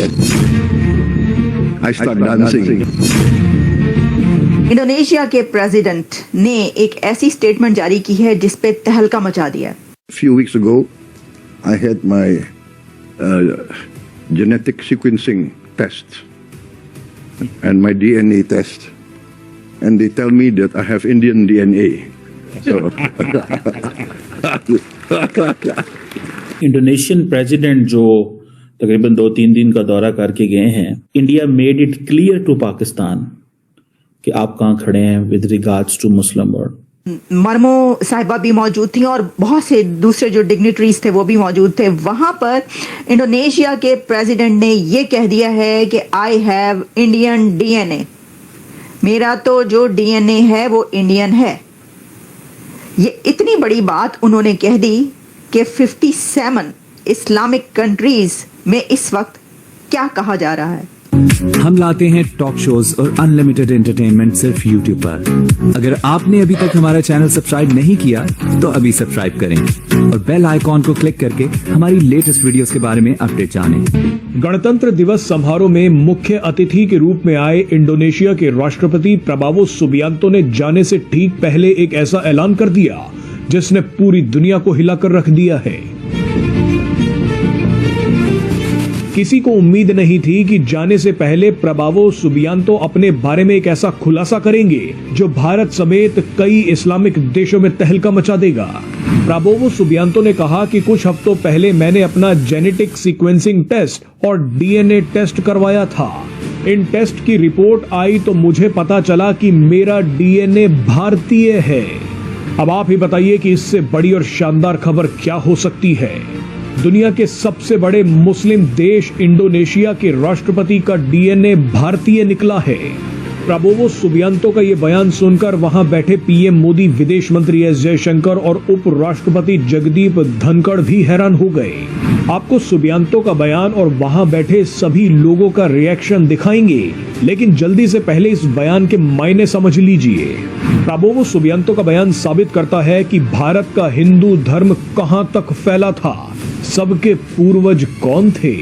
said. I start dancing. Indonesia के president ने एक ऐसी स्टेटमेंट जारी की है जिस पे तहलका मचा दिया। Few weeks ago, I had my genetic sequencing test and my DNA test, and they tell me that I have Indian DNA. So Indonesian president जो तकरीबन 2-3 दिन का दौरा करके गए हैं, India made it clear to Pakistan कि आप कहाँ खड़े हैं with regards to Muslim world. मरमो साहिबा भी मौजूद थी और बहुत से दूसरे जो डिग्निटरीज थे वो भी मौजूद थे। वहां पर इंडोनेशिया के प्रेसिडेंट ने ये कह दिया है कि आई हैव इंडियन डीएनए, मेरा तो जो डीएनए है वो इंडियन है। ये इतनी बड़ी बात उन्होंने कह दी कि 57 इस्लामिक कंट्रीज में इस वक्त क्या कहा जा रहा है। हम लाते हैं टॉक शोज और अनलिमिटेड एंटरटेनमेंट सिर्फ YouTube पर। अगर आपने अभी तक हमारा चैनल सब्सक्राइब नहीं किया तो अभी सब्सक्राइब करें और बेल आइकॉन को क्लिक करके हमारी लेटेस्ट वीडियोस के बारे में अपडेट जानें। गणतंत्र दिवस समारोह में मुख्य अतिथि के रूप में आए इंडोनेशिया के राष्ट्रपति प्रबावो सुबियांतो ने जाने से ठीक पहले एक ऐसा ऐलान कर दिया जिसने पूरी दुनिया को हिलाकर रख दिया है। किसी को उम्मीद नहीं थी कि जाने से पहले प्रबावो सुबियांतो अपने बारे में एक ऐसा खुलासा करेंगे जो भारत समेत कई इस्लामिक देशों में तहलका मचा देगा। प्रबावो सुबियांतो ने कहा कि कुछ हफ्तों पहले मैंने अपना जेनेटिक सीक्वेंसिंग टेस्ट और डीएनए टेस्ट करवाया था। इन टेस्ट की रिपोर्ट आई तो मुझे पता चला कि मेरा डीएनए भारतीय है। अब आप ही बताइए कि इससे बड़ी और शानदार खबर क्या हो सकती है। दुनिया के सबसे बड़े मुस्लिम देश इंडोनेशिया के राष्ट्रपति का डीएनए भारतीय निकला है। प्रबोवो सुबियांतो का ये बयान सुनकर वहां बैठे पीएम मोदी, विदेश मंत्री एस जयशंकर और उपराष्ट्रपति जगदीप धनखड़ भी हैरान हो गए। आपको सुबियांतो का बयान और वहां बैठे सभी लोगों का रिएक्शन दिखाएंगे, लेकिन जल्दी से पहले इस बयान के मायने समझ लीजिए। प्रबोवो सुबियांतो का बयान साबित करता है कि भारत का हिंदू धर्म कहां तक फैला था, सबके पूर्वज कौन थे।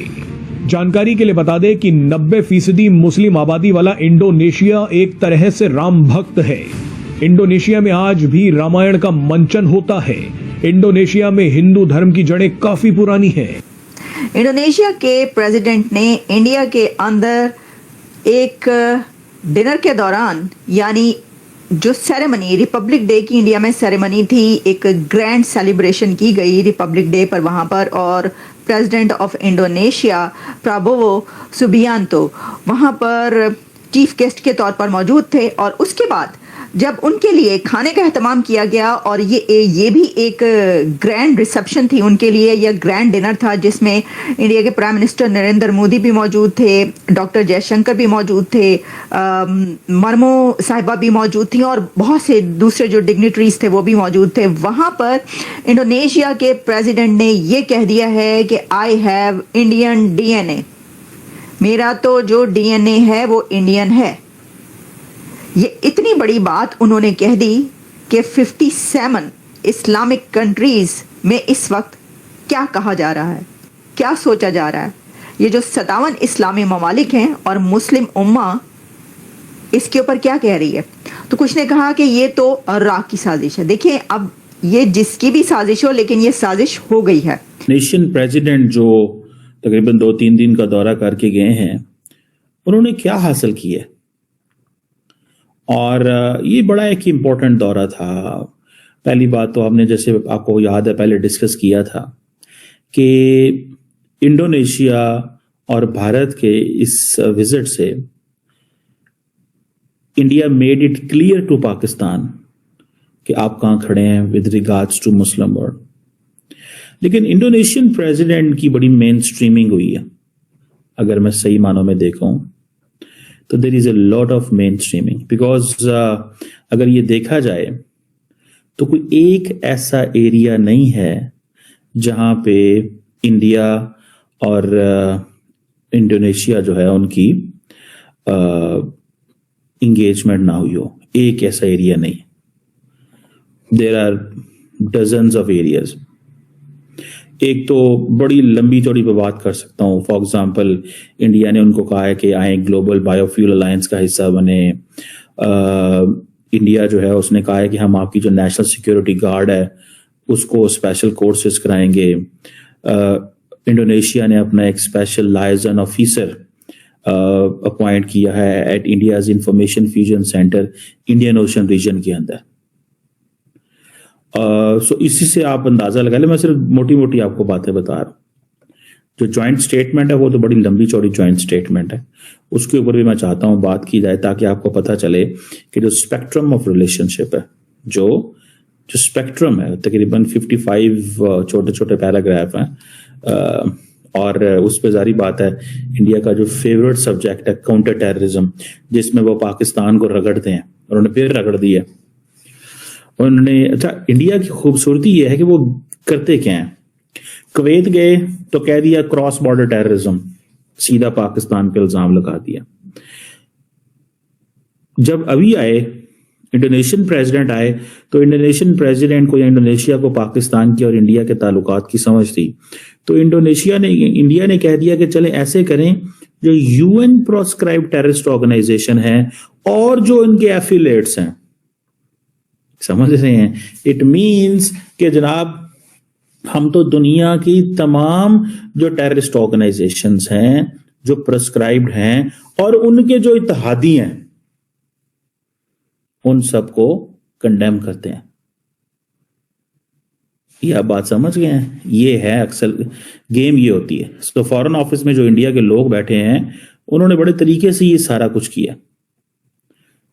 जानकारी के लिए बता दें कि 90% मुस्लिम आबादी वाला इंडोनेशिया एक तरह से राम भक्त है। इंडोनेशिया में आज भी रामायण का मंचन होता है। इंडोनेशिया में हिंदू धर्म की जड़ें काफी पुरानी हैं। इंडोनेशिया के प्रेसिडेंट ने इंडिया के अंदर एक डिनर के दौरान, यानी जो सेरेमनी रिपब्लिक डे की इंडिया में सेरेमनी थी, एक ग्रैंड सेलिब्रेशन की गई रिपब्लिक डे पर वहां पर, और president of Indonesia Prabowo Subianto वहां पर चीफ गेस्ट के तौर पर मौजूद थे। और उसके बाद जब उनके लिए खाने का एहतमाम किया गया, और ये भी एक ग्रैंड रिसेप्शन थी उनके लिए, यह ग्रैंड डिनर था जिसमें इंडिया के प्राइम मिनिस्टर नरेंद्र मोदी भी मौजूद थे, डॉक्टर जयशंकर भी मौजूद थे, मरमो साहिबा भी मौजूद थी और बहुत से दूसरे जो डिग्निटरीज थे वो भी मौजूद थे। वहां पर इंडोनेशिया के प्रेसिडेंट ने ये कह दिया है कि आई हैव इंडियन डीएनए, मेरा तो जो डीएनए है वो इंडियन है। ये इतनी बड़ी बात उन्होंने कह दी कि 57 इस्लामिक कंट्रीज में इस वक्त क्या कहा जा रहा है, क्या सोचा जा रहा है। ये जो 57 इस्लामी ममालिक हैं और मुस्लिम उम्मा इसके ऊपर क्या कह रही है। तो कुछ ने कहा कि ये तो राह की साजिश है। देखिए, अब ये जिसकी भी साजिश हो, लेकिन ये साजिश हो गई है। नेशन प्रेसिडेंट जो तकरीबन 2-3 दिन का दौरा करके गए हैं, उन्होंने क्या हासिल किया, और ये बड़ा एक इम्पोर्टेंट दौरा था। पहली बात तो आपने, जैसे आपको याद है, पहले डिस्कस किया था कि इंडोनेशिया और भारत के इस विजिट से India made it clear to Pakistan कि आप कहाँ खड़े हैं with regards to Muslim world. लेकिन इंडोनेशियन प्रेसिडेंट की बड़ी मेन स्ट्रीमिंग हुई है। अगर मैं सही मानों में देखूं तो there is a lot of mainstreaming, because अगर ये देखा जाए तो कोई एक ऐसा एरिया नहीं है जहां पे इंडिया और इंडोनेशिया जो है उनकी इंगेजमेंट ना हुई हो। एक ऐसा एरिया नहीं, there are dozens of areas. एक तो बड़ी लंबी चौड़ी पे बात कर सकता हूँ। फॉर एग्जांपल, इंडिया ने उनको कहा है कि आए ग्लोबल बायोफ्यूल अलायंस का हिस्सा बने। इंडिया जो है उसने कहा है कि हम आपकी जो नेशनल सिक्योरिटी गार्ड है उसको स्पेशल कोर्सेज कराएंगे। इंडोनेशिया ने अपना एक स्पेशल लायजन ऑफिसर अपॉइंट किया है at India's Information Fusion Centre Indian Ocean Region के अंदर। सो इसी से आप अंदाजा लगा ले, मैं सिर्फ मोटी मोटी आपको बातें बता रहा हूं। जो ज्वाइंट स्टेटमेंट है वो तो बड़ी लंबी चौड़ी ज्वाइंट स्टेटमेंट है, उसके ऊपर भी मैं चाहता हूं बात की जाए ताकि आपको पता चले कि जो स्पेक्ट्रम ऑफ रिलेशनशिप है, जो स्पेक्ट्रम है, तकरीबन 55 छोटे छोटे पैराग्राफ हैं। और उस पर जारी बात है, इंडिया का जो फेवरेट सब्जेक्ट है काउंटर टेररिज्म, जिसमें वो पाकिस्तान को रगड़ते हैं, उन्होंने फिर रगड़ दिया उन्होंने। अच्छा, इंडिया की खूबसूरती यह है कि वो करते क्या हैं। कुवैत गए तो कह दिया क्रॉस बॉर्डर टेररिज्म, सीधा पाकिस्तान पे इल्जाम लगा दिया। जब अभी आए इंडोनेशियन प्रेसिडेंट आए तो इंडोनेशियन प्रेसिडेंट को या इंडोनेशिया को पाकिस्तान की और इंडिया के ताल्लुकात की समझ थी, तो इंडिया ने कह दिया कि चले ऐसे करें, जो यूएन प्रोस्क्राइब टेररिस्ट ऑर्गेनाइजेशन है और जो इनके एफिलिएट्स हैं, समझ रहे हैं, इट मींस कि जनाब हम तो दुनिया की तमाम जो टेररिस्ट ऑर्गेनाइजेशंस हैं जो प्रिस्क्राइब्ड हैं और उनके जो इत्तेहादी हैं उन सबको कंडेम करते हैं। ये आप बात समझ गए हैं? ये है अक्सर गेम, ये होती है। तो फॉरेन ऑफिस में जो इंडिया के लोग बैठे हैं उन्होंने बड़े तरीके से ये सारा कुछ किया,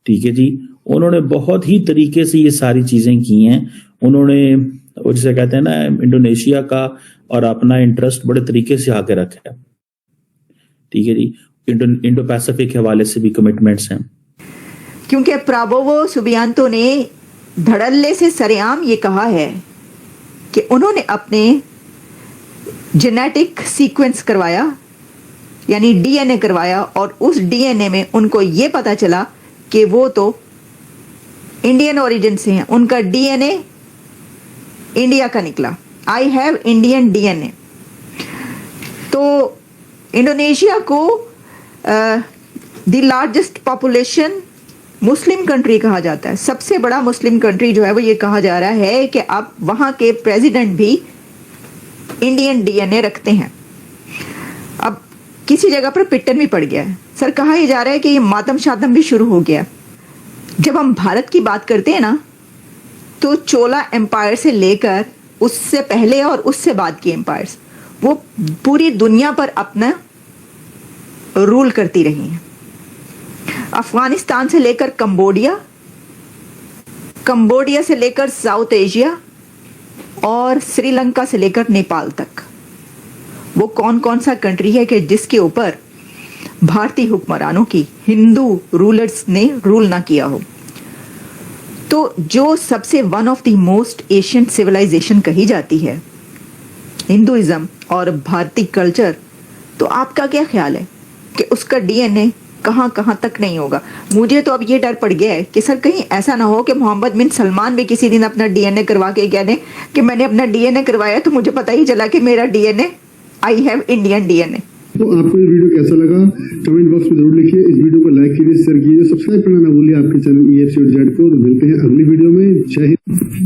ठीक है जी। उन्होंने बहुत ही तरीके से ये सारी चीजें की हैं। उन्होंने वो जिसे कहते हैं ना, इंडोनेशिया का और अपना इंटरेस्ट बड़े तरीके से आगे रखा है, ठीक है जी। इंडो पैसिफिक के हवाले से भी कमिटमेंट्स हैं। क्योंकि प्राबोवो सुबियांतो ने धड़ल्ले से सरेआम ये कहा है कि उन्होंने अपने जेनेटिक सीक्वेंस करवाया, यानी डीएनए करवाया, और उस डीएनए में उनको ये पता चला कि वो तो इंडियन ओरिजिन से हैं, उनका डीएनए इंडिया का निकला। I have Indian DNA. तो इंडोनेशिया को the largest population Muslim country कहा जाता है। सबसे बड़ा मुस्लिम कंट्री जो है वो ये कहा जा रहा है कि अब वहां के प्रेसिडेंट भी इंडियन डीएनए रखते हैं। अब किसी जगह पर पिटन भी पड़ गया है। सर, कहा यह जा रहा है कि ये मातम शातम भी शुरू हो गया। जब हम भारत की बात करते हैं ना, तो चोला एम्पायर से लेकर उससे पहले और उससे बाद की एम्पायर्स वो पूरी दुनिया पर अपना रूल करती रही हैं। अफगानिस्तान से लेकर कंबोडिया से लेकर साउथ एशिया और श्रीलंका से लेकर नेपाल तक, वो कौन कौन सा कंट्री है कि जिसके ऊपर भारतीय हुक्मरानों की, हिंदू रूलर्स ने रूल ना किया हो। तो जो सबसे one of the most ancient civilization कही जाती है हिंदुइज्म और भारतीय कल्चर, तो आपका क्या ख्याल है कि उसका डीएनए कहां कहां तक नहीं होगा? मुझे तो अब ये डर पड़ गया है कि सर कहीं ऐसा ना हो कि मोहम्मद बिन सलमान भी किसी दिन अपना डीएनए करवा के कह दें कि मैंने अपना डीएनए करवाया तो मुझे पता ही चला कि मेरा DNA, I have Indian DNA. तो आपको ये वीडियो कैसा लगा कमेंट बॉक्स में जरूर लिखिए। इस वीडियो को लाइक कीजिए, शेयर कीजिए, सब्सक्राइब करना ना भूलिए आपके चैनल EFC और जेड को। तो मिलते हैं अगली वीडियो में। जय हिंद।